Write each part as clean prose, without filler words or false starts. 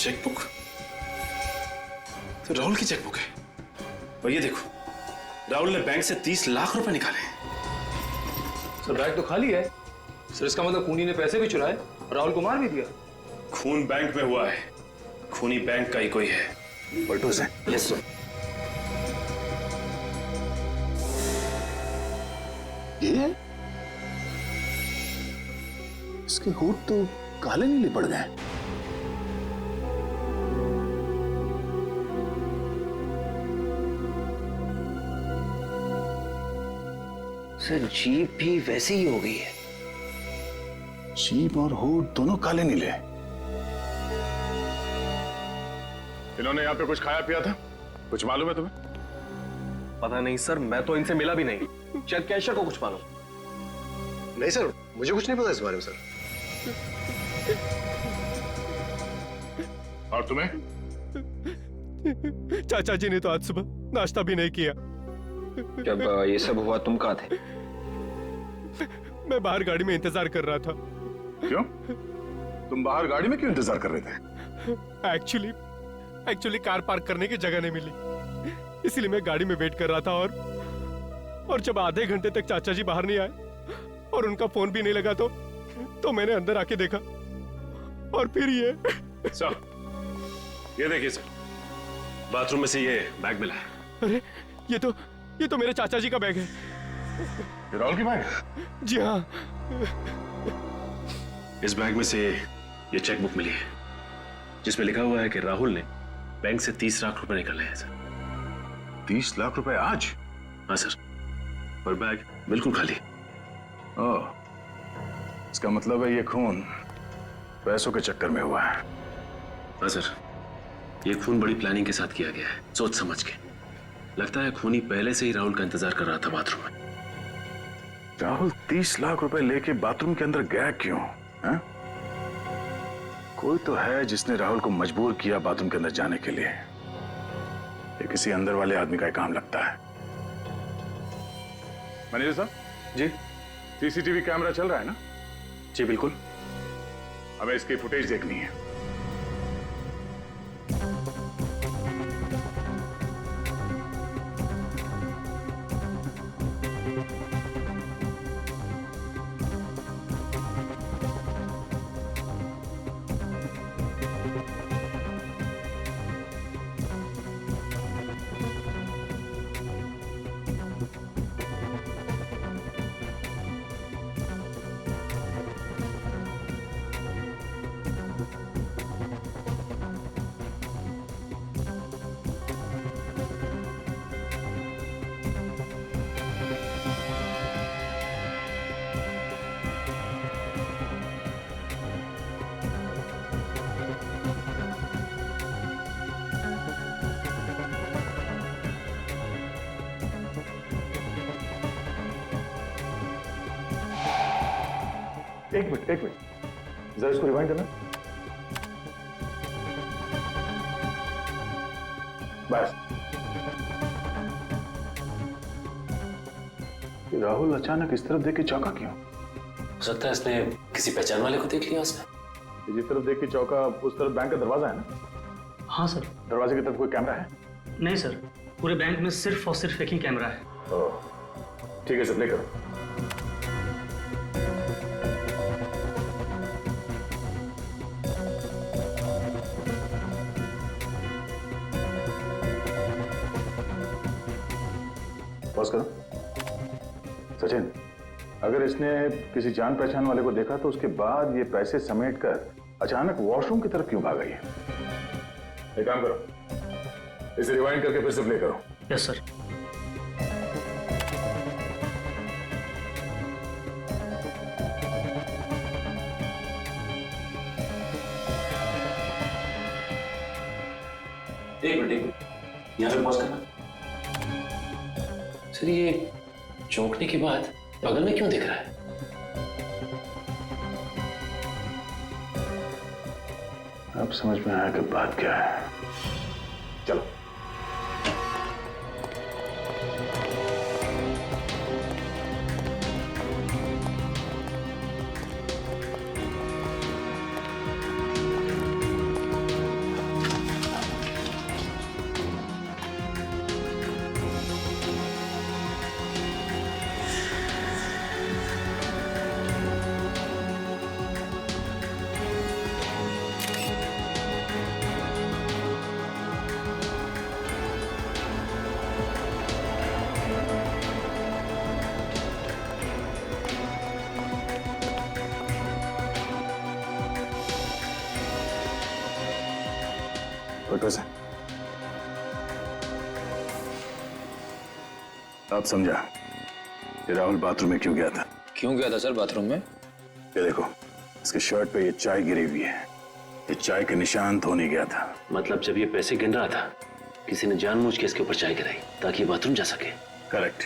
Chequebook तो राहुल की chequebook है। और ये देखो, राहुल ने बैंक से 30 लाख रुपए निकाले। सर बैग तो खाली है। सर इसका मतलब खूनी ने पैसे भी चुराए और राहुल को मार भी दिया। खून बैंक में हुआ है, खूनी बैंक का ही कोई है। पलटू से। Yes sir. ये इसके होठ तो काले नीले पड़ गए। सर जीप भी वैसी ही हो गई है। जीभ और होठ दोनों काले नीले। इन्होंने यहाँ पे कुछ खाया पिया था? कुछ मालूम है तुम्हें? पता नहीं सर, मैं तो इनसे मिला भी नहीं। शायद कैशियर को कुछ मालूम। नहीं सर, मुझे कुछ नहीं पता इस बारे में सर। और तुम्हें? चाचा जी ने तो आज सुबह नाश्ता भी नहीं किया। जब ये सब हुआ तुम कहाँ थे? मैं बाहर गाड़ी में इंतजार कर रहा था। क्यों? तुम बाहर गाड़ी में क्यों इंतजार कर रहे थे? एक्चुअली कार पार्क करने की जगह नहीं मिली, इसलिए मैं गाड़ी में वेट कर रहा था। और जब आधे घंटे तक चाचा जी बाहर नहीं आए और उनका फोन भी नहीं लगा तो मैंने अंदर आके देखा और फिर ये। सर, ये देखिए सर, बाथरूम में से ये बैग मिला है। अरे ये तो मेरे चाचा जी का बैग है। ये राहुल की बैग? जी हाँ। इस बैग में से ये चेकबुक मिली है जिसमें लिखा हुआ है कि राहुल ने बैंक से 30 लाख रुपए निकाले हैं सर। 30 लाख रुपए आज? हाँ सर, और बैग बिल्कुल खाली। ओह, इसका मतलब है ये खून पैसों के चक्कर में हुआ है। हाँ सर, ये खून बड़ी प्लानिंग के साथ किया गया है, सोच समझ के। लगता है खूनी पहले से ही राहुल का इंतजार कर रहा था बाथरूम में। राहुल 30 लाख रुपए लेके बाथरूम के अंदर गया क्यों? है? कोई तो है जिसने राहुल को मजबूर किया बाथरूम के अंदर जाने के लिए। ये किसी अंदर वाले आदमी का काम लगता है। मैनेजर साहब जी सीसीटीवी कैमरा चल रहा है ना? जी बिल्कुल। हमें इसकी फुटेज देखनी है। एक मिनट जरा इसको रिवाइंड करना। बस। राहुल अचानक इस तरफ देख के चौंका क्यों? हो सकता है इसने किसी पहचान वाले को देख लिया उसने। जिस तरफ देख के चौंका उस तरफ बैंक का दरवाजा है ना? हाँ सर। दरवाजे की तरफ कोई कैमरा है? नहीं सर, पूरे बैंक में सिर्फ और सिर्फ एक ही कैमरा है। ओह, ठीक है सर, प्ले करो। पॉज करो। सचिन, अगर इसने किसी जान पहचान वाले को देखा तो उसके बाद ये पैसे समेटकर अचानक वॉशरूम की तरफ क्यों भाग गई है? एक काम करो, इसे रिवाइंड करके फिर से प्ले करो। Yes sir. एक मिनट, यहाँ पे पॉज करना। सर ये चौंकने के बाद बगल में क्यों दिख रहा है? अब समझ में आया कि बात क्या है। चलो। पैसे आप समझा कि राहुल बाथरूम में क्यों गया था? क्यों गया था सर बाथरूम में? ये देखो, इसके शर्ट पे ये चाय गिरी हुई है। ये चाय के निशान धोने गया था। मतलब जब ये पैसे गिन रहा था किसी ने जानबूझ के इसके ऊपर चाय गिराई ताकि बाथरूम जा सके। करेक्ट।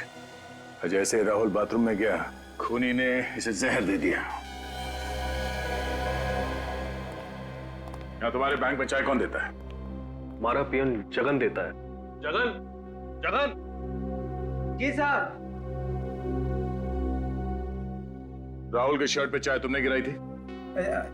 जैसे राहुल बाथरूम में गया, खूनी ने इसे जहर दे दिया। यहाँ तुम्हारे बैंक में चाय कौन देता है? हमारा पियन जगन देता है। जगन, जगन। जी साहब। राहुल के शर्ट पे चाय तुमने गिराई थी?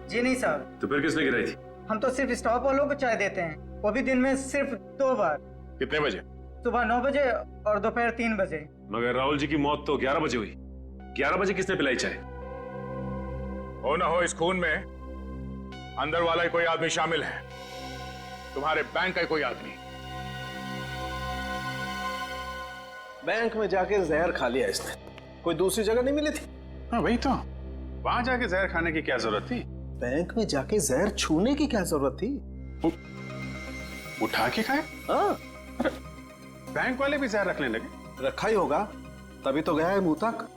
जी नहीं साहब। तो फिर किसने गिराई थी? हम तो सिर्फ स्टॉप वालों को चाय देते हैं, वो भी दिन में सिर्फ 2 बार। कितने बजे? सुबह 9 बजे और दोपहर 3 बजे। मगर राहुल जी की मौत तो 11 बजे हुई। 11 बजे किसने पिलाई चाय? हो ना हो इस खून में अंदर वाला ही कोई आदमी शामिल है। तुम्हारे बैंक का ही कोई आदमी। बैंक में जाके जहर खा लिया इसने, कोई दूसरी जगह नहीं मिली थी? हाँ वही तो, वहां जाके जहर खाने की क्या जरूरत थी? बैंक में जाके जहर छूने की क्या जरूरत थी? उठा के खाए? हाँ, बैंक वाले भी जहर रखने लगे। रखा ही होगा, तभी तो गया है मुंह तक।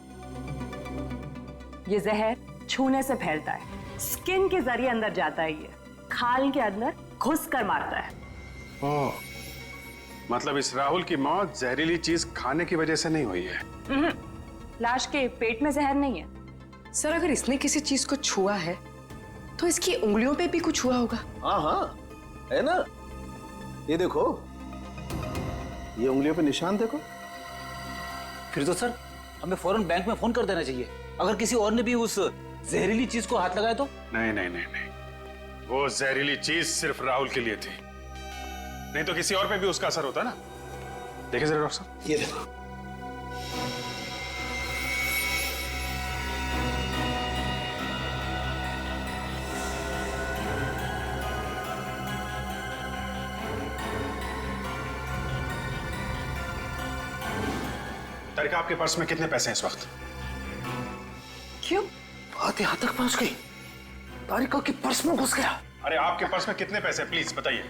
ये जहर छूने से फैलता है, स्किन के जरिए अंदर जाता है, ये खाल के अंदर घुस कर मारता है। ओह, मतलब इस राहुल की मौत जहरीली चीज खाने की वजह से नहीं हुई है? लाश के पेट में जहर नहीं है। सर अगर इसने किसी चीज को छुआ है तो इसकी उंगलियों पे भी कुछ हुआ होगा। हाँ हाँ, है ना? ये देखो, ये उंगलियों पे निशान देखो। फिर तो सर हमें फौरन बैंक में फोन कर देना चाहिए, अगर किसी और ने भी उस जहरीली चीज को हाथ लगाया तो। नहीं नहीं नहीं नहीं, वो जहरीली चीज सिर्फ राहुल के लिए थी, नहीं तो किसी और पे भी उसका असर होता ना। देखिए जरा डॉक्टर साहब, ये देखो। तारिका, आपके पर्स में कितने पैसे हैं इस वक्त? क्यों? बात यहाँ तक पहुंच गई, तारिका के पर्स में घुस गया। अरे आपके पर्स में कितने पैसे, प्लीज बताइए।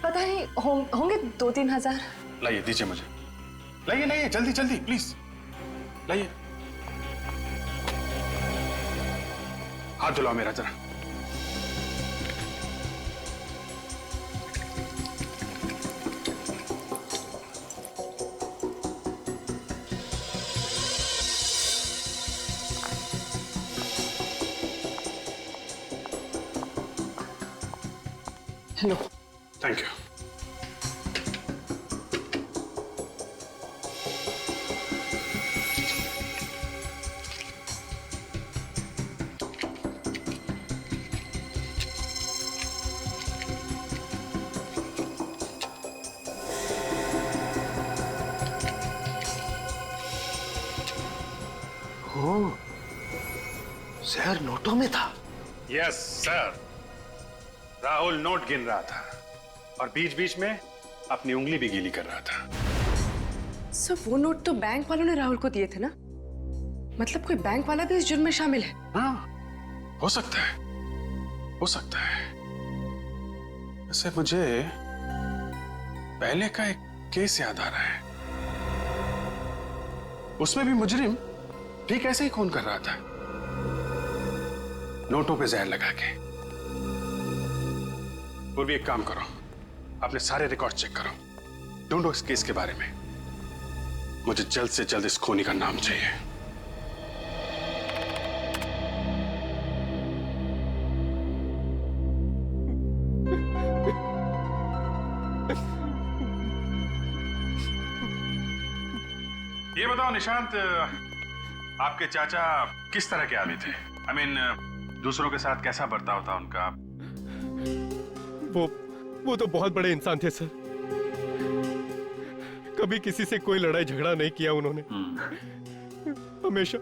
पता नहीं, होंगे 2-3 हजार। लाइए, दीजिए मुझे। लाइए लाइए, जल्दी जल्दी प्लीज लाइए। हाथ धुलाओ मेरा जरा। हेलो। Thank you. जहर नोटों में था। यस सर, राहुल नोट गिन रहा था और बीच बीच में अपनी उंगली भी गीली कर रहा था। सर वो नोट तो बैंक वालों ने राहुल को दिए थे ना, मतलब कोई बैंक वाला भी इस जुर्म में शामिल है। हाँ, हो सकता है, हो सकता है। वैसे मुझे पहले का एक केस याद आ रहा है, उसमें भी मुजरिम ठीक ऐसे ही खून कर रहा था, नोटों पे जहर लगा के। और भी एक काम करो, अपने सारे रिकॉर्ड चेक करो, ढूंढो इस केस के बारे में। मुझे जल्द से जल्द इस खूनी का नाम चाहिए। ये बताओ निशांत, आपके चाचा किस तरह के आदमी थे? I mean, दूसरों के साथ कैसा बर्ताव था उनका? वो तो बहुत बड़े इंसान थे सर, कभी किसी से कोई लड़ाई झगड़ा नहीं किया उन्होंने। हमेशा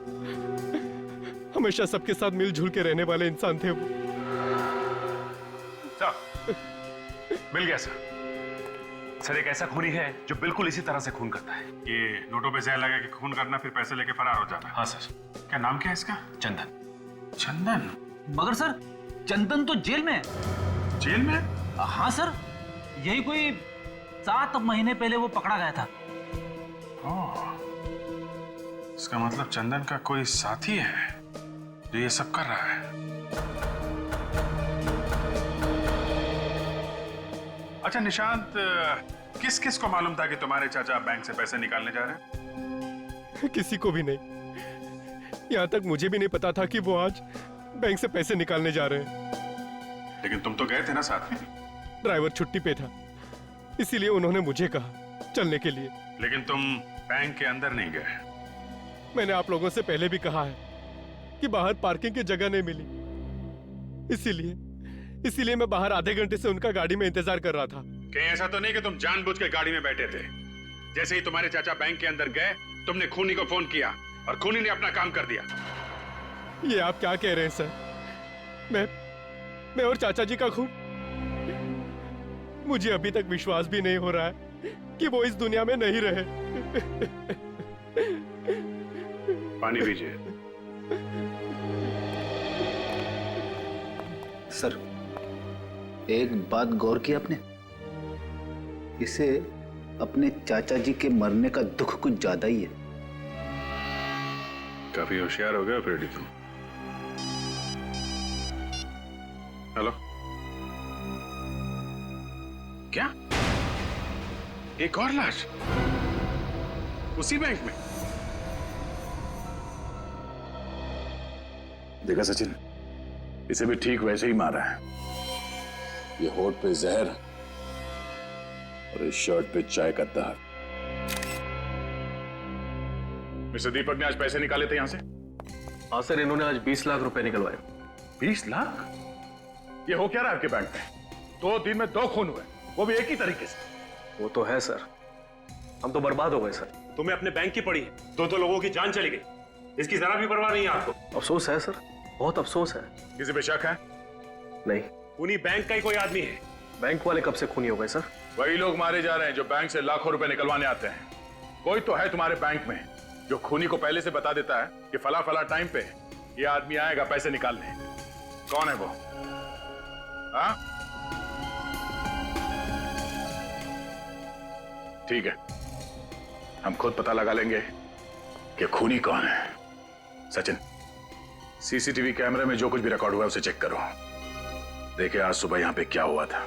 हमेशा सबके साथ मिलजुल के रहने वाले इंसान थे वो। मिल गया सर। सर एक ऐसा खूनी है जो बिल्कुल इसी तरह से खून करता है। ये नोटों पे जहर लगा के खून करना, फिर पैसे लेके फरार हो जाना। हाँ सर। क्या नाम क्या है इसका? चंदन। चंदन? मगर सर चंदन तो जेल में है। जेल में? हाँ सर, यही कोई 7 महीने पहले वो पकड़ा गया था। इसका मतलब चंदन का कोई साथी है जो ये सब कर रहा है। अच्छा निशांत, किस किस को मालूम था कि तुम्हारे चाचा बैंक से पैसे निकालने जा रहे हैं? किसी को भी नहीं। यहाँ तक मुझे भी नहीं पता था कि वो आज बैंक से पैसे निकालने जा रहे हैं। लेकिन तुम तो गए थे ना साथ में। ड्राइवर छुट्टी पे था, इसीलिए उन्होंने मुझे कहा चलने के लिए। लेकिन तुम बैंक के अंदर नहीं गए। मैंने आप लोगों से पहले भी कहा है कि बाहर पार्किंग की जगह नहीं मिली, इसीलिए मैं बाहर आधे घंटे से उनका गाड़ी में इंतजार कर रहा था। कहीं ऐसा तो नहीं कि तुम जानबूझ के गाड़ी में बैठे थे? जैसे ही तुम्हारे चाचा बैंक के अंदर गए, तुमने खूनी को फोन किया और खूनी ने अपना काम कर दिया। ये आप क्या कह रहे हैं सर? मैं और चाचा जी का खून? मुझे अभी तक विश्वास भी नहीं हो रहा है कि वो इस दुनिया में नहीं रहे। पानी पीजिए। सर, एक बात गौर की आपने? इसे अपने चाचा जी के मरने का दुख कुछ ज्यादा ही है। काफी होशियार हो गए फ्रेडी तुम। हेलो, क्या एक और लाश उसी बैंक में? देखा सचिन, इसे भी ठीक वैसे ही मारा है। ये होठ पे जहर और इस शर्ट पे चाय का दाग। मिस्टर दीपक ने आज पैसे निकाले थे यहां से? हाँ सर, इन्होंने आज 20 लाख रुपए निकलवाए। 20 लाख? ये हो क्या रहा है आपके बैंक में? 2 दिन में 2 खून हुए, वो भी एक ही तरीके से। वो तो है सर, हम तो बर्बाद हो गए सर। तुम्हें अपने बैंक की पड़ी है, 2 लोगों की जान चली गई, इसकी जरा भी परवाह नहीं है आपको? अफसोस है सर, बहुत अफसोस है। किसी पे शक है? नहीं। खूनी बैंक का ही कोई आदमी है। बैंक वाले कब से खूनी हो गए सर? वही लोग मारे जा रहे हैं जो बैंक से लाखों रुपए निकलवाने आते हैं। कोई तो है तुम्हारे बैंक में जो खूनी को पहले से बता देता है कि फला फला टाइम पे ये आदमी आएगा पैसे निकालने। कौन है वो? हाँ, ठीक है, हम खुद पता लगा लेंगे कि खूनी कौन है। सचिन, सीसीटीवी कैमरे में जो कुछ भी रिकॉर्ड हुआ है उसे चेक करो। देखिए आज सुबह यहां पे क्या हुआ था।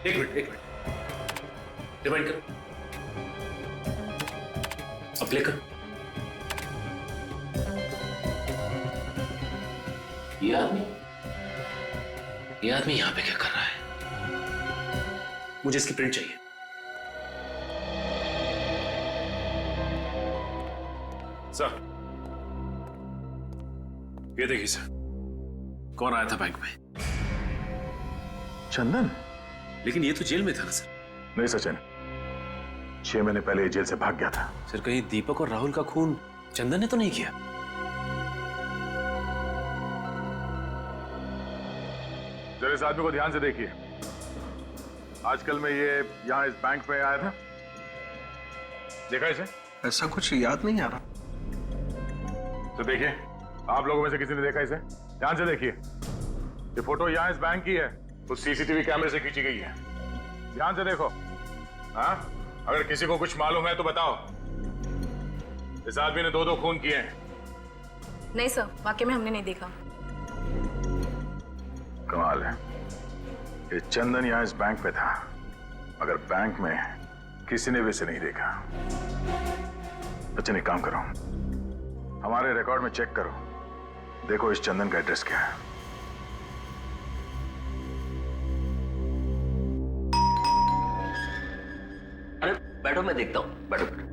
एक मिनट, रिवाइंड कर, अब प्ले कर। ये आदमी यहां पे क्या कर रहा है? मुझे इसकी प्रिंट चाहिए। सर, ये देखिए सर, कौन आया था बैंक में? चंदन? लेकिन ये तो जेल में था ना सर? नहीं सचिन, 6 महीने पहले ये जेल से भाग गया था। सर, कहीं दीपक और राहुल का खून चंदन ने तो नहीं किया? जरा इस आदमी को ध्यान से देखिए। आजकल में ये यहां इस बैंक में आया था, देखा इसे? ऐसा कुछ याद नहीं आ रहा। तो देखिए, आप लोगों में से किसी ने देखा इसे? ध्यान से देखिए। ये फोटो यहां इस बैंक की है, तो सीसीटीवी कैमरे से खींची गई है। ध्यान से देखो। हाँ, अगर किसी को कुछ मालूम है तो बताओ। इस आदमी ने 2 खून किए हैं। नहीं सर, वाकई में हमने नहीं देखा। कमाल है, ये चंदन यहां इस बैंक पे था, मगर बैंक में किसी ने भी इसे नहीं देखा। बच्चे, एक काम करो, हमारे रिकॉर्ड में चेक करो, देखो इस चंदन का एड्रेस क्या है। अरे बैठो, मैं देखता हूं। बैठो बैठो।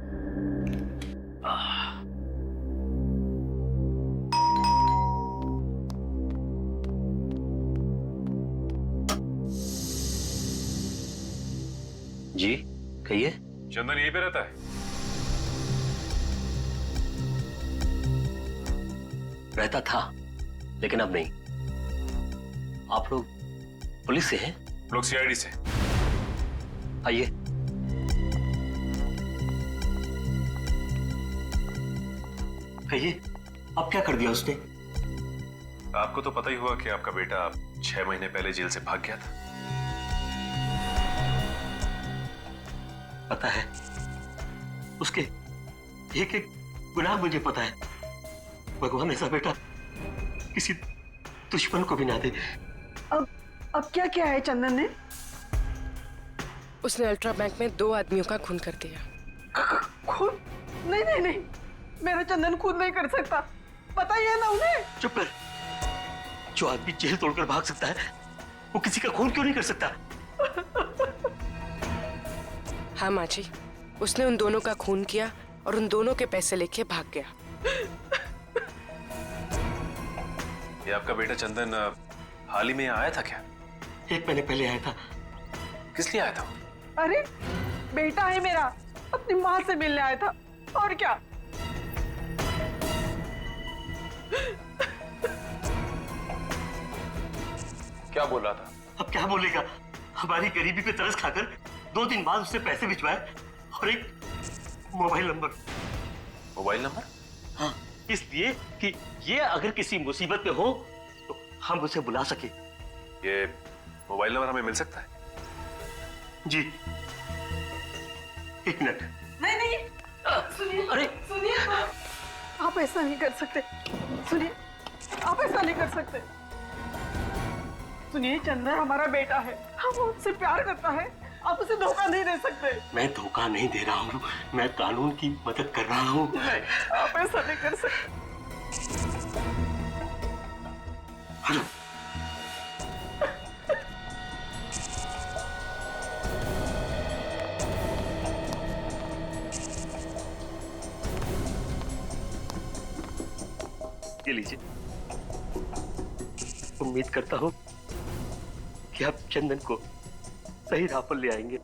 जी कहिए। चंदन यहीं पे रहता है? रहता था, लेकिन अब नहीं। आप लोग पुलिस से हैं? लोग सीआईडी से। आइए। कहिए, अब क्या कर दिया उसने? आपको तो पता ही होगा कि आपका बेटा 6 महीने पहले जेल से भाग गया था। पता है, उसके एक एक गुनाह मुझे पता है। भगवान ऐसा बेटा किसी दुश्मन को भी ना दे। अब क्या किया है चंदन ने? उसने अल्ट्रा बैंक में 2 आदमियों का खून कर दिया। खून? नहीं नहीं नहीं, मेरा चंदन खून नहीं कर सकता, पता ही है ना उन्हें। चुप कर। जो आदमी जेल तोड़कर भाग सकता है वो किसी का खून क्यों नहीं कर सकता? हाँ माँ जी, उसने उन दोनों का खून किया और उन दोनों के पैसे लेके भाग गया। ये आपका बेटा चंदन हाल ही में यहाँ आया था क्या? 1 महीने पहले आया था। किस लिए आया था? अरे बेटा है मेरा, अपनी माँ से मिलने आया था, और क्या। क्या बोल रहा था? अब क्या बोलेगा? हमारी गरीबी पे तरस खाकर 2 दिन बाद उसने पैसे भिजवाए और एक मोबाइल नंबर। Mobile number? हाँ, इसलिए कि ये अगर किसी मुसीबत में हो तो हम उसे बुला सके। ये मोबाइल नंबर हमें मिल सकता है? जी, 1 मिनट। नहीं नहीं, सुनिए। अरे सुनिए, आप ऐसा नहीं कर सकते। सुनिए, आप ऐसा नहीं कर सकते। सुनिए, चंदन हमारा बेटा है, हम उससे प्यार करता है, आप उसे धोखा नहीं दे सकते। मैं धोखा नहीं दे रहा हूँ, मैं कानून की मदद कर रहा हूँ। नहीं, आप ऐसा नहीं कर सकते। हेलो। ये लीजिए। उम्मीद करता हूँ कि आप चंदन को सही राह पर ले आएंगे।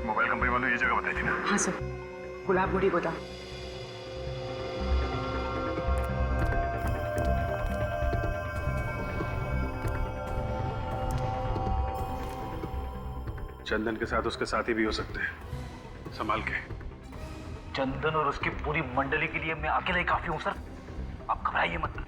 मोबाइल कंपनी वालों ये जगह बताई थी ना? हाँ सर, गुलाब गुड़ी गोदाम। चंदन के साथ उसके साथी भी हो सकते हैं, संभाल के। चंदन और उसकी पूरी मंडली के लिए मैं अकेला ही काफी हूं सर, आप घबराइए मत।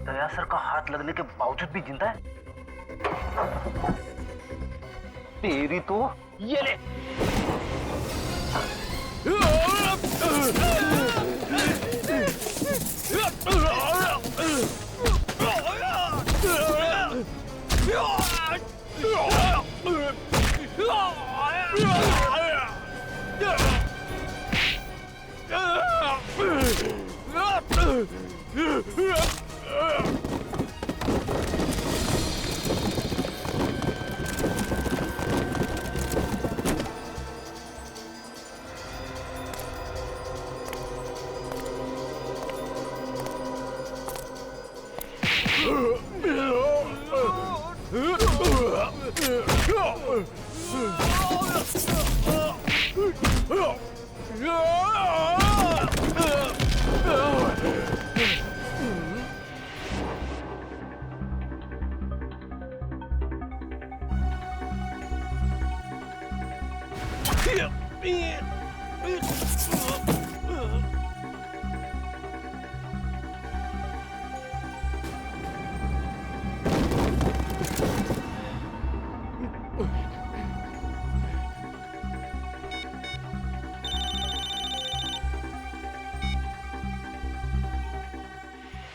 दया सर का हाथ लगने के बावजूद भी जिंदा है? तेरी तो ये ले।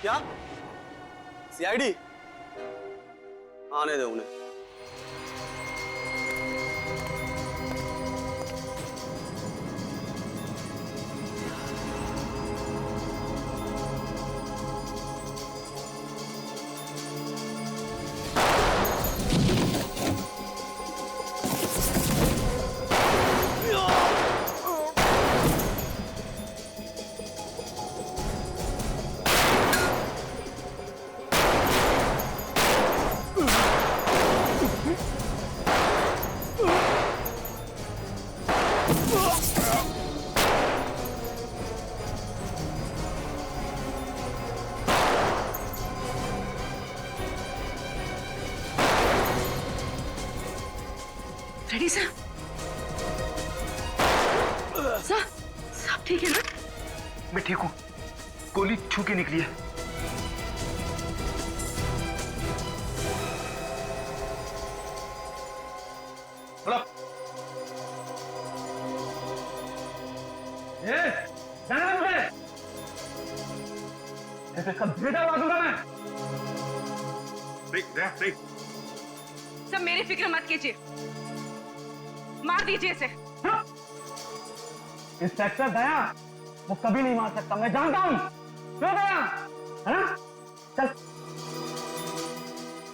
क्या सीआईडी? आने दो उन्हें। रेडी साहब? साहब ठीक है ना? मैं ठीक हूँ। गोली छू के निकली है। बेटा मारूंगा मैं। सब मेरी फिक्र मत कीजिए, मार दीजिए इसे। इंस्पेक्टर दया वो कभी नहीं मार सकता, मैं जानता हूँ। क्यों दया? है ना? चल।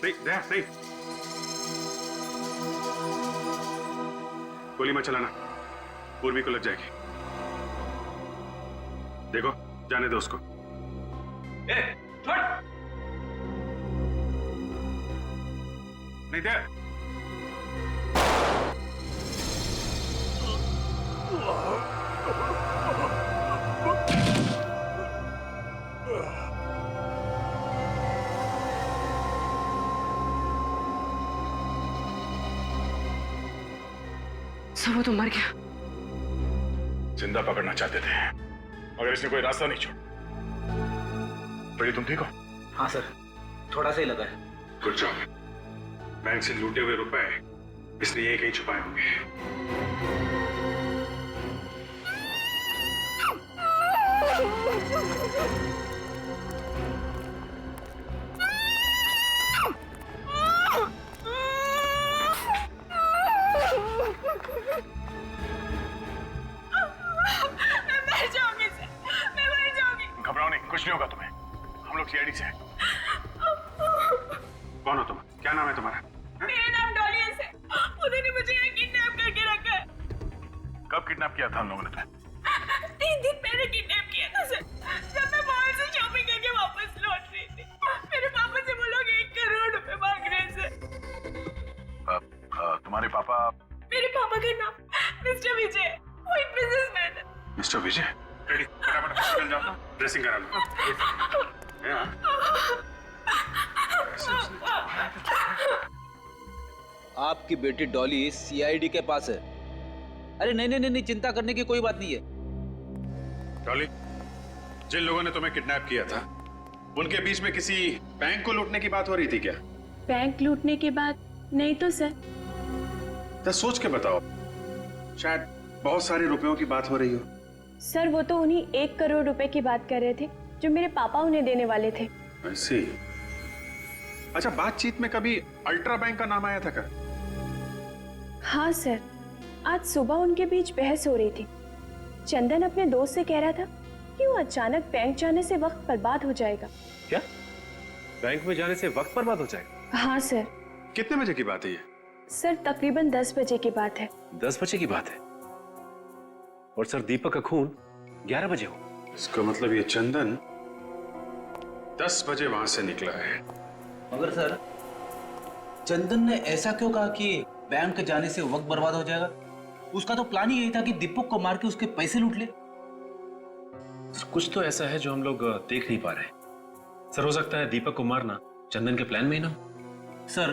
नहीं गोली मत चलाना, पूर्वी को लग जाएगी। देखो जाने दो उसको। छोड़। नहीं दे। सब वो तो मर गया। जिंदा पकड़ना चाहते थे मगर इसने कोई रास्ता नहीं छोड़ा। बड़ी तुम ठीक हो? हाँ सर, थोड़ा सा ही लगा है। Good job. बैंक से लूटे हुए रुपए इसने यही कहीं छुपाए होंगे। घबराओ नहीं, कुछ नहीं होगा तुम्हें। हम लोग सीआईडी से हैं। कौन हो तुम? क्या नाम है तुम्हारा? मेरा नाम डॉली है सर। उन्होंने मुझे यहाँ किडनैप करके रखा है। कब किडनैप किया था उन लोगों ने तुम्हें? 3 दिन पहले किडनैप किया था सर, जब मैं मॉल से शॉपिंग करके वापस लौट रही थी। मेरे पापा से वो लोग 1 करोड़ रुपए मांग रहे हैं सर। तुम्हारे पापा? मेरे पापा का नाम मिस्टर विजय, वो एक बिजनेसमैन है। मिस्टर विजय? रेडी, फटाफट हॉस्पिटल जाओ, ड्रेसिंग करा लो। आपकी बेटी डॉली सीआईडी के पास है। अरे नहीं, चिंता करने की कोई बात नहीं है। डॉली, जिन लोगों ने तुम्हें किडनैप किया था उनके बीच में किसी बैंक को लूटने की बात हो रही थी क्या? बैंक लूटने के बाद नहीं तो सर। तो सोच के बताओ, शायद बहुत सारे रुपयों की बात हो रही हो। सर वो तो उन्हीं 1 करोड़ रुपए की बात कर रहे थे जो मेरे पापा उन्हें देने वाले थे। ऐसी? अच्छा, बातचीत में कभी अल्ट्रा बैंक का नाम आया था क्या? हाँ सर, आज सुबह उनके बीच बहस हो रही थी। चंदन अपने दोस्त से कह रहा था कि वो अचानक बैंक जाने से वक्त बर्बाद हो जाएगा। क्या? बैंक में जाने से वक्त बर्बाद हो जाएगा? हाँ सर। कितने बजे की बात है ये? सर तकरीबन 10 बजे की बात है। 10 बजे की बात है? और सर दीपक का खून 11 बजे हो। इसका मतलब ये चंदन 10 बजे वहां से निकला है। मगर सर, चंदन ने ऐसा क्यों कहा कि बैंक जाने से वक्त बर्बाद हो जाएगा। उसका तो प्लान ही यही था कि दीपक को मार के उसके पैसे लूट ले। सर कुछ तो ऐसा है जो हम लोग देख नहीं पा रहे। सर हो सकता है दीपक को मारना चंदन के प्लान में ही ना हो। सर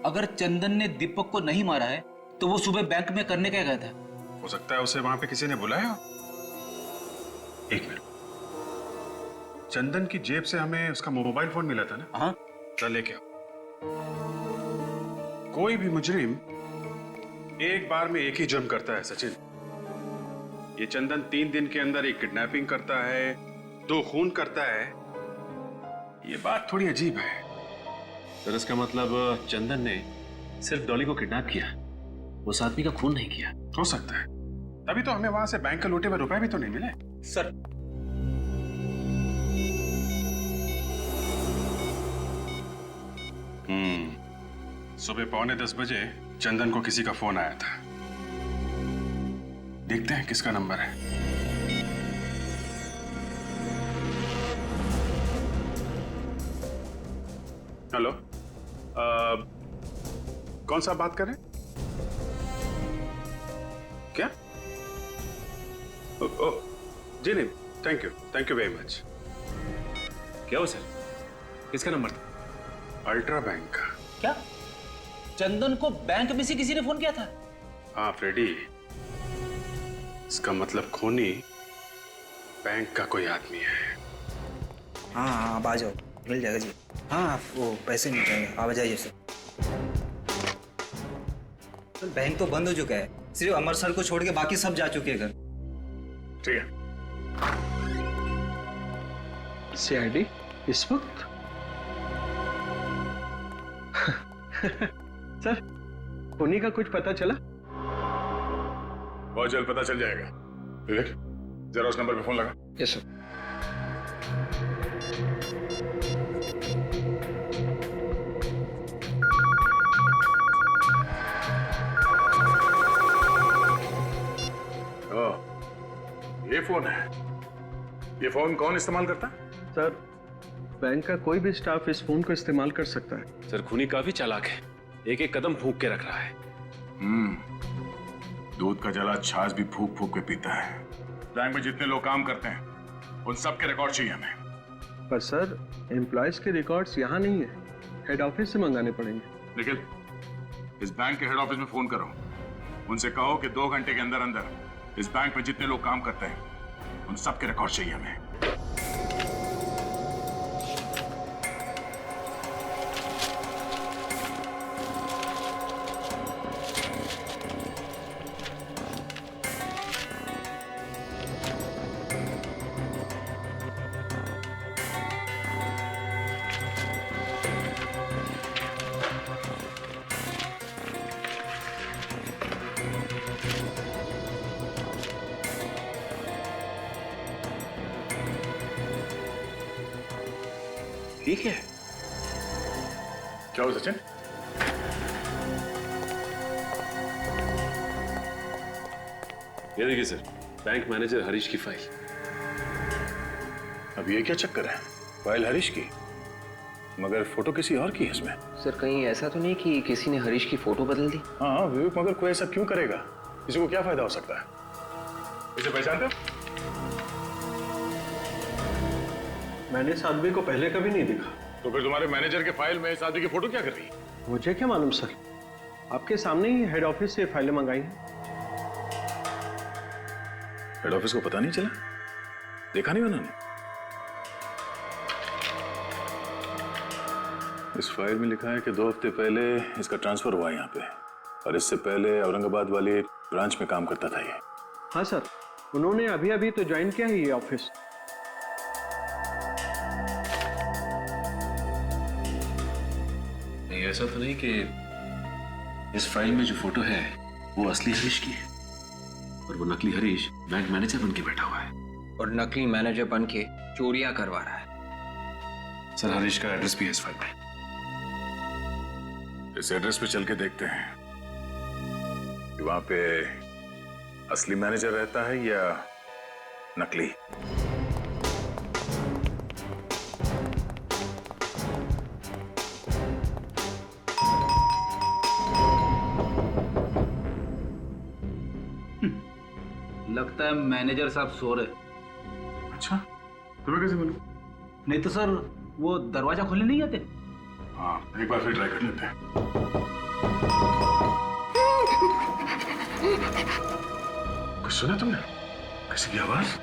अगर चंदन ने दीपक को नहीं मारा है तो वो सुबह बैंक में करने क्या गया था? हो सकता है उसे वहां पे किसी ने बुलाया। एक मिनट, चंदन की जेब से हमें उसका मोबाइल फोन मिला था ना? हाँ। चल लेके आओ। कोई भी मुजरिम एक बार में एक ही जुर्म करता है सचिन। ये चंदन 3 दिन के अंदर एक किडनैपिंग करता है, 2 खून करता है। ये बात थोड़ी अजीब है। सर इसका मतलब चंदन ने सिर्फ डॉली को किडनैप किया, उस आदमी का खून नहीं किया। हो सकता है, तभी तो हमें वहां से बैंक के लूटे हुए रुपए भी तो नहीं मिले। सर सुबह 9:45 बजे चंदन को किसी का फोन आया था। देखते हैं किसका नंबर है। हेलो, कौन सा बात कर रहे हैं? क्या? जी नहीं, थैंक यू वेरी मच। क्या हो सर, किसका नंबर था? अल्ट्रा बैंक का। क्या चंदन को बैंक में से किसी ने फोन किया था? हाँ फ्रेडी, इसका मतलब खूनी बैंक का कोई आदमी है। हाँ हाँ आप आ जाओ, मिल जाएगा जी। हाँ वो पैसे मिल जाएंगे, आप आ जाइए सर। तो बैंक तो बंद हो चुका है, सिर्फ अमर सर को छोड़ के बाकी सब जा चुके हैं घर। ठीक है। सीआईडी इस वक्त? सर खूनी का कुछ पता चला? बहुत जल्द पता चल जाएगा। विवेक जरा उस नंबर पे फोन लगा। Yes sir. ये फोन है। ये फोन कौन इस्तेमाल करता? सर बैंक का कोई भी स्टाफ इस फोन को इस्तेमाल कर सकता है। सर खूनी काफी चालाक है, एक एक कदम फूंक के रख रहा है। दूध का जला छाछ भी फूक फूक के पीता है। बैंक में जितने लोग काम करते हैं उन सब के रिकॉर्ड चाहिए हमें। पर सर एम्प्लॉयज के रिकॉर्ड्स यहाँ नहीं है, हेड ऑफिस से मंगाने पड़ेंगे। निखिल, इस बैंक के हेड ऑफिस में फोन करो, उनसे कहो कि 2 घंटे के अंदर अंदर इस बैंक में जितने लोग काम करते हैं उन सब के रिकॉर्ड चाहिए हमें। ठीक है। क्या हो सचिन? ये देखिए सर, बैंक मैनेजर हरीश की फाइल। अब ये क्या चक्कर है? फाइल हरीश की, मगर फोटो किसी और की है इसमें। सर कहीं ऐसा तो नहीं कि किसी ने हरीश की फोटो बदल दी? हाँ विवेक, मगर कोई ऐसा क्यों करेगा? किसी को क्या फायदा हो सकता है? इसे पहचानते हो? मैंने इस आदमी को पहले कभी नहीं देखा। तो फिर तुम्हारे मैनेजर के फाइल में इस आदमी की फोटो क्या कर रही है? मुझे क्या मालूम सर, आपके सामने ही हेड ऑफिस से फाइलें मंगाई हैं। हेड ऑफिस को पता नहीं चला? देखा नहीं उन्होंने? इस फाइल में लिखा है कि 2 हफ्ते पहले इसका ट्रांसफर हुआ यहाँ पे, और इससे पहले औरंगाबाद वाली ब्रांच में काम करता था ये। हाँ सर, उन्होंने अभी अभी तो ज्वाइन किया है ये ऑफिस। नहीं, ऐसा तो नहीं कि इस फाइल में जो फोटो है वो असली हरीश की है और वो नकली हरीश बैंक मैनेजर बन के बैठा हुआ है और नकली मैनेजर बन के चोरियां करवा रहा है। सर हरीश का एड्रेस भी है इस फाइल में। इस एड्रेस पे चल के देखते हैं कि वहां पे असली मैनेजर रहता है या नकली। लगता है मैनेजर साहब सो रहे। अच्छा, तुम्हें कैसे बोलूं? नहीं तो सर वो दरवाजा खोलने नहीं आते? हाँ, एक बार फिर ट्राई कर लेते हैं। कुछ सुना तुमने? किसी की आवाज?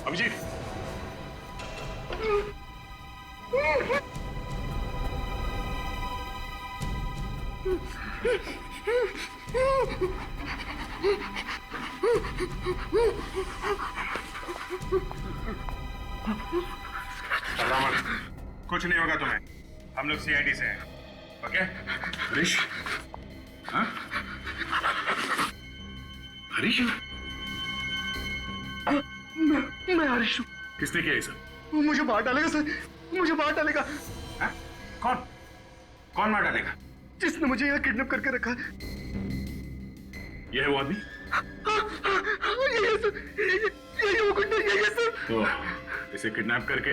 अभिजीत, कुछ नहीं होगा तुम्हें। हम लोग सीआईडी से हैं, ओके? हरीश? हाँ? हरीश? मैं हरीश हूँ। किसने किया ये सब? मुझे मार डालेगा सर, मुझे मार डालेगा। हाँ? कौन? कौन मार डालेगा? जिसने मुझे यहाँ किडनैप करके रखा है। ये है वो आदमी? ये वो गुंडा, ये सर। तो इसे किडनैप करके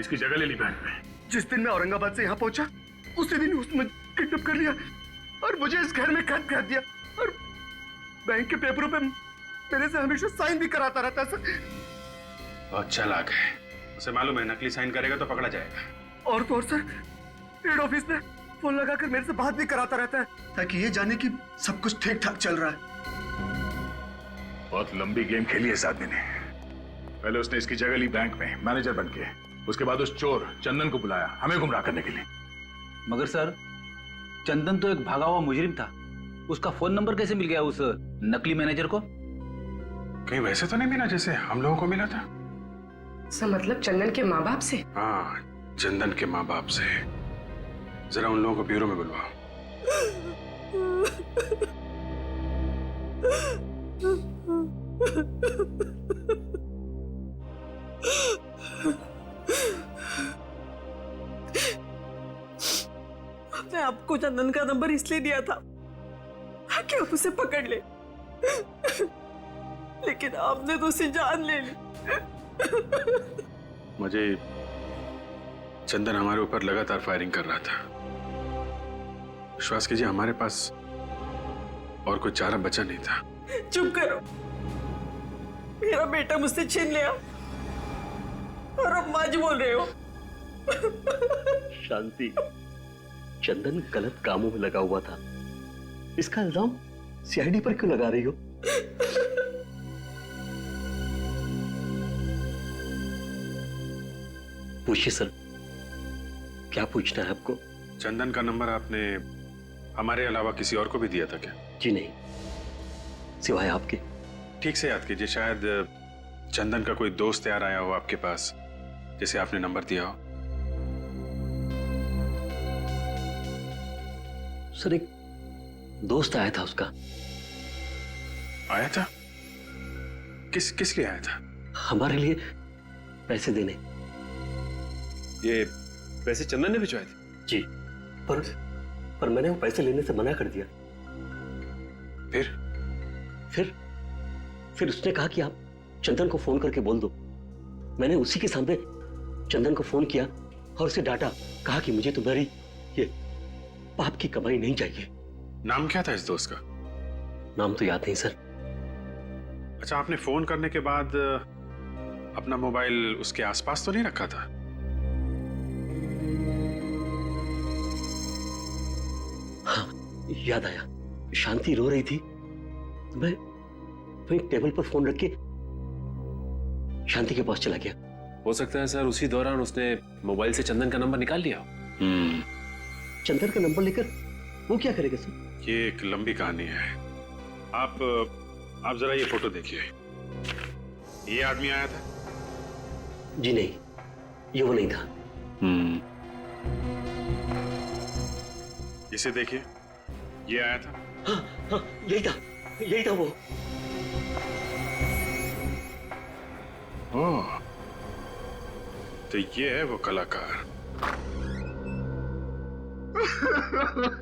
इसकी जगह ले ली बैंक में। जिस दिन मैं औरंगाबाद से यहाँ पहुंचा उसी दिन उसने किडनैप कर लिया और मुझे इस घर में कैद कर दिया और बैंक के पेपरों पे मेरे से हमेशा साइन भी कराता रहता है सर। बहुत चालाक है, उसे मालूम है नकली साइन करेगा तो पकड़ा जाएगा। और तो और सर, हेड ऑफिस में फोन लगाकर मेरे से बात भी कराता रहता है ताकि ये जाने कि सब कुछ ठीक ठाक चल रहा है। बहुत लंबी गेम खेली है इस आदमी ने। पहले उसने इसकी जगह ली बैंक में मैनेजर बन के, उसके बाद उस चोर चंदन को बुलाया हमें गुमराह करने के लिए। मगर सर, चंदन तो एक भागा हुआ मुजरिम था, उसका फोन नंबर कैसे मिल गया उस नकली मैनेजर को? कहीं वैसे तो नहीं मिला जैसे हम लोगों को मिला था? सर मतलब चंदन के माँ बाप से? हाँ, चंदन के माँ बाप से। जरा उन लोगों को ब्यूरो में बुलवाओ। हमने आपको चंदन का नंबर इसलिए दिया था कि आप उसे पकड़ ले, लेकिन आपने तो उसे जान ले ली। मुझे चंदन हमारे ऊपर लगातार फायरिंग कर रहा था। विश्वास कीजिए हमारे पास और कोई चारा बचा नहीं था। चुप करो, मेरा बेटा मुझसे छीन लिया और अब माँ जी बोल रहे हो। शांति, चंदन गलत कामों में लगा हुआ था, इसका इल्जाम सीआईडी पर क्यों लगा रही हो? पूछिए सर, क्या पूछना है आपको? चंदन का नंबर आपने हमारे अलावा किसी और को भी दिया था क्या? जी नहीं, सिवाय आपके। ठीक से याद कीजिए, शायद चंदन का कोई दोस्त यार आया हो आपके पास, जिसे आपने नंबर दिया हो। सर, एक दोस्त आया था उसका। आया था? किस लिए आया था? हमारे लिए पैसे देने। ये पैसे चंदन ने भिजवाए थे? जी, पर मैंने वो पैसे लेने से मना कर दिया। फिर उसने कहा कि आप चंदन को फोन करके बोल दो। मैंने उसी के सामने चंदन को फोन किया और उसे डांटा, कहा कि मुझे तुम्हारी ये पाप की कमाई नहीं चाहिए। नाम क्या था इस दोस्त का? नाम तो याद नहीं सर। अच्छा, आपने फोन करने के बाद अपना मोबाइल उसके आसपास तो नहीं रखा था? हाँ, याद आया। शांति रो रही थी, मैं टेबल पर फोन रख के शांति के पास चला गया। हो सकता है सर उसी दौरान उसने मोबाइल से चंदन का नंबर निकाल लिया हो। चंदन का नंबर लेकर वो क्या करेगा सर? ये एक लंबी कहानी है। आप जरा ये फोटो देखिए। ये आदमी आया था? जी नहीं, ये वो नहीं था। इसे देखिए, ये आया था? हाँ, यही था वो। ओह, तो ये है वो कलाकार।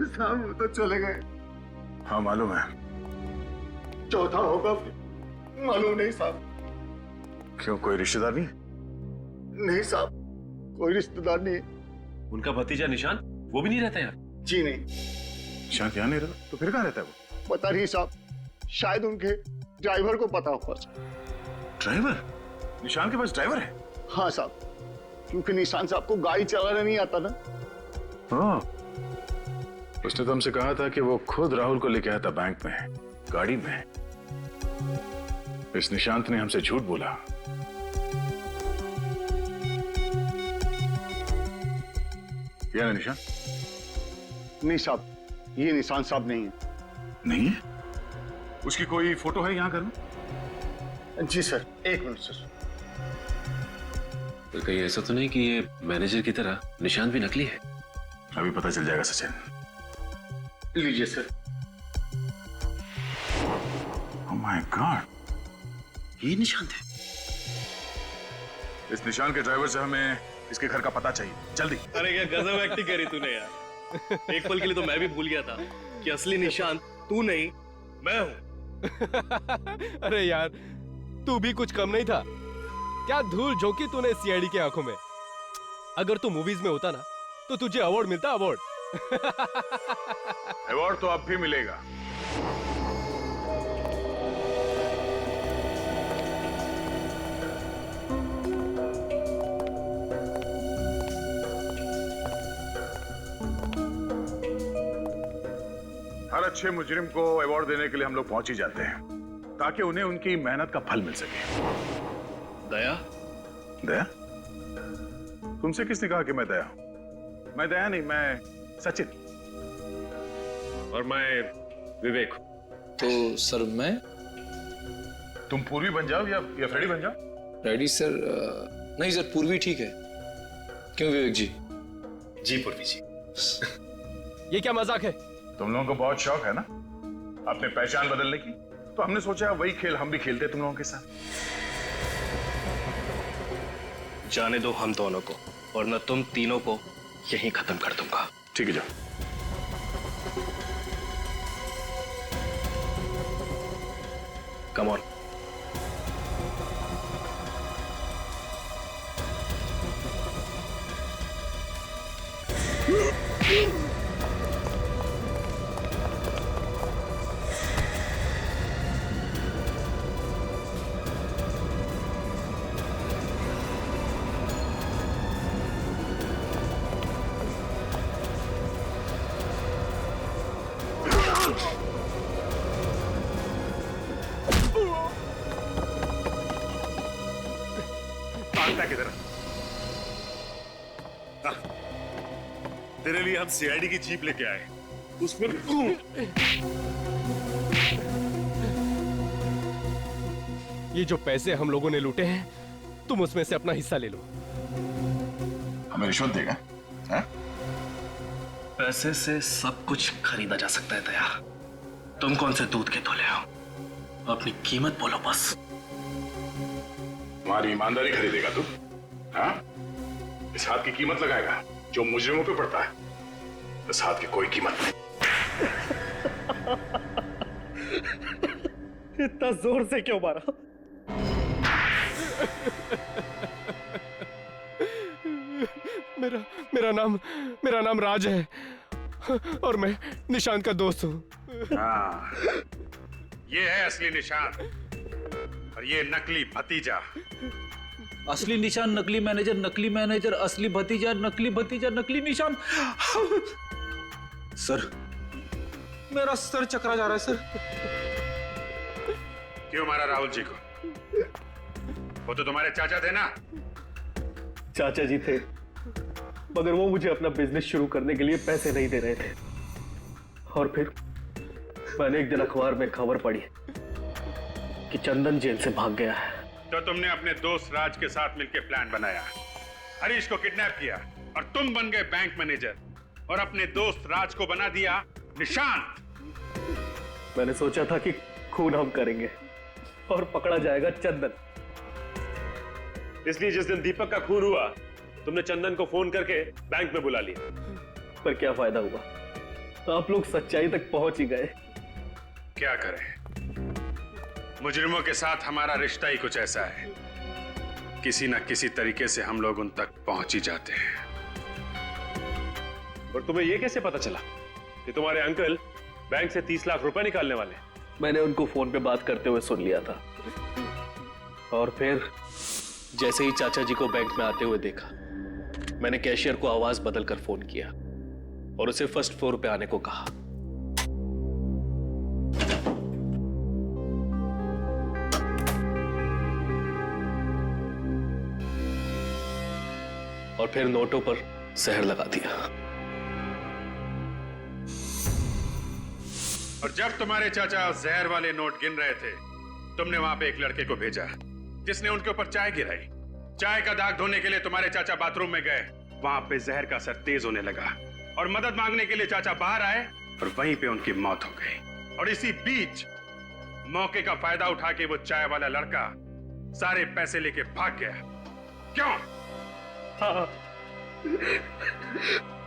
साहब वो तो चले गए। हाँ मालूम है। चौथा होगा मालूम नहीं साहब। क्यों, कोई रिश्तेदार नहीं? नहीं साहब, कोई रिश्तेदार नहीं है। उनका भतीजा निशान, वो भी नहीं रहता यार? जी नहीं। निशान यहाँ नहीं रहता? तो फिर कहाँ रहता है वो? पता नहीं साहब, शायद उनके ड्राइवर को पता होगा। ड्राइवर? निशान के पास ड्राइवर है? हाँ साहब, क्योंकि निशान साहब को गाड़ी चलाना नहीं आता ना। हाँ, उसने तो हमसे कहा था कि वो खुद राहुल को लेके आया था बैंक में, गाड़ी में। इस निशांत ने हमसे झूठ बोला। क्या है निशान? नहीं साहब, ये निशान साहब नहीं है। नहीं है? उसकी कोई फोटो है यहाँ घर में? जी सर, एक मिनट सर। तो कहीं ऐसा तो नहीं कि ये मैनेजर की तरह निशान भी नकली है? अभी पता चल जाएगा सचिन। लीजिए सर। ओह माय गॉड, ये निशान थे। इस निशान के ड्राइवर से हमें इसके घर का पता चाहिए, जल्दी। अरे क्या गजब एक्टिंग करी तूने यार। एक पल के लिए तो मैं भी भूल गया था कि असली निशान तू नहीं मैं हूं। अरे यार, तू भी कुछ कम नहीं था। क्या धूल झोंकी तूने सीआईडी की आंखों में। अगर तू मूवीज में होता ना तो तुझे अवार्ड मिलता। अवार्ड तो अब भी मिलेगा। हर अच्छे मुजरिम को अवार्ड देने के लिए हम लोग पहुंच ही जाते हैं, ताकि उन्हें उनकी मेहनत का फल मिल सके। दया? दया? तुमसे किसने कहा कि मैं दया हूं? मैं दया नहीं, मैं सचिन। और मैं विवेक। तो सर मैं? तुम पूर्वी बन जाओ या फ्रेडी बन जाओ। Freddy sir? नहीं सर, पूर्वी ठीक है। क्यों विवेक जी? जी पूर्वी जी। ये क्या मजाक है? तुम लोगों को बहुत शौक है ना अपने पहचान बदलने की, तो हमने सोचा वही खेल हम भी खेलते तुम लोगों के साथ। जाने दो हम दोनों को, वरना तुम तीनों को यहीं खत्म कर दूंगा। ठीक है, जाओ। Come on. तेरे लिए हम सीआईडी की जीप लेके आए, उसमें ये जो पैसे हम लोगों ने लूटे हैं, तुम उसमें से अपना हिस्सा ले लो। हमें रिश्वत देगा? हाँ? पैसे से सब कुछ खरीदा जा सकता है दया। तुम कौन से दूध के तोले हो? अपनी कीमत बोलो बस। हमारी ईमानदारी खरीदेगा तू? हाँ? इस हाथ की कीमत लगाएगा जो मुजरिमों पे पड़ता है? इस हाथ की कोई कीमत नहीं। इतना जोर से क्यों मारा? मेरा नाम राज है और मैं निशांत का दोस्त हूँ। हाँ, ये है असली निशान और ये नकली भतीजा। असली निशान, नकली मैनेजर, असली भतीजा, नकली निशान। सर, मेरा सर चकरा जा रहा है सर। क्यों मारा राहुल जी को? वो तो तुम्हारे चाचा थे ना? चाचा जी थे, मगर वो मुझे अपना बिजनेस शुरू करने के लिए पैसे नहीं दे रहे थे। और फिर मैंने एक दिन अखबार में खबर पढ़ी कि चंदन जेल से भाग गया है। तो तुमने अपने दोस्त राज के साथ मिलकर प्लान बनाया, हरीश को किडनैप किया और तुम बन गए बैंक मैनेजर और अपने दोस्त राज को बना दिया निशांत। मैंने सोचा था कि खून हम करेंगे और पकड़ा जाएगा चंदन। इसलिए जिस दिन दीपक का खून हुआ, तुमने चंदन को फोन करके बैंक में बुला लिया। पर क्या फायदा हुआ? आप लोग सच्चाई तक पहुंच ही गए। क्या करें, मुजरिमों के साथ हमारा रिश्ता ही कुछ ऐसा है, किसी न किसी तरीके से हम लोग उन तक पहुंच ही जाते हैं। और तुम्हें यह कैसे पता चला कि तुम्हारे अंकल बैंक से 30 लाख रुपए निकालने वाले? मैंने उनको फोन पे बात करते हुए सुन लिया था। और फिर जैसे ही चाचा जी को बैंक में आते हुए देखा, मैंने कैशियर को आवाज बदल कर फोन किया और उसे फर्स्ट फ्लोर पे आने को कहा। और फिर नोटों पर जहर लगा दिया। और जब तुम्हारे चाचा जहर वाले नोट गिन रहे थे, तुमने वहां पे एक लड़के को भेजा जिसने उनके ऊपर चाय गिराई। चाय का दाग धोने के लिए तुम्हारे चाचा बाथरूम में गए, वहां पे जहर का असर तेज होने लगा और मदद मांगने के लिए चाचा बाहर आए और वहीं पे उनकी मौत हो गई। और इसी बीच मौके का फायदा उठा के वो चाय वाला लड़का सारे पैसे लेके भाग गया। क्यों? हाँ,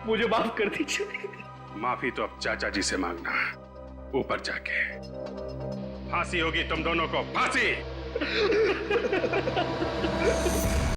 मुझे माफ कर दीजिए। माफी तो अब चाचा जी से मांगना, ऊपर जाके। फांसी होगी तुम दोनों को, फांसी।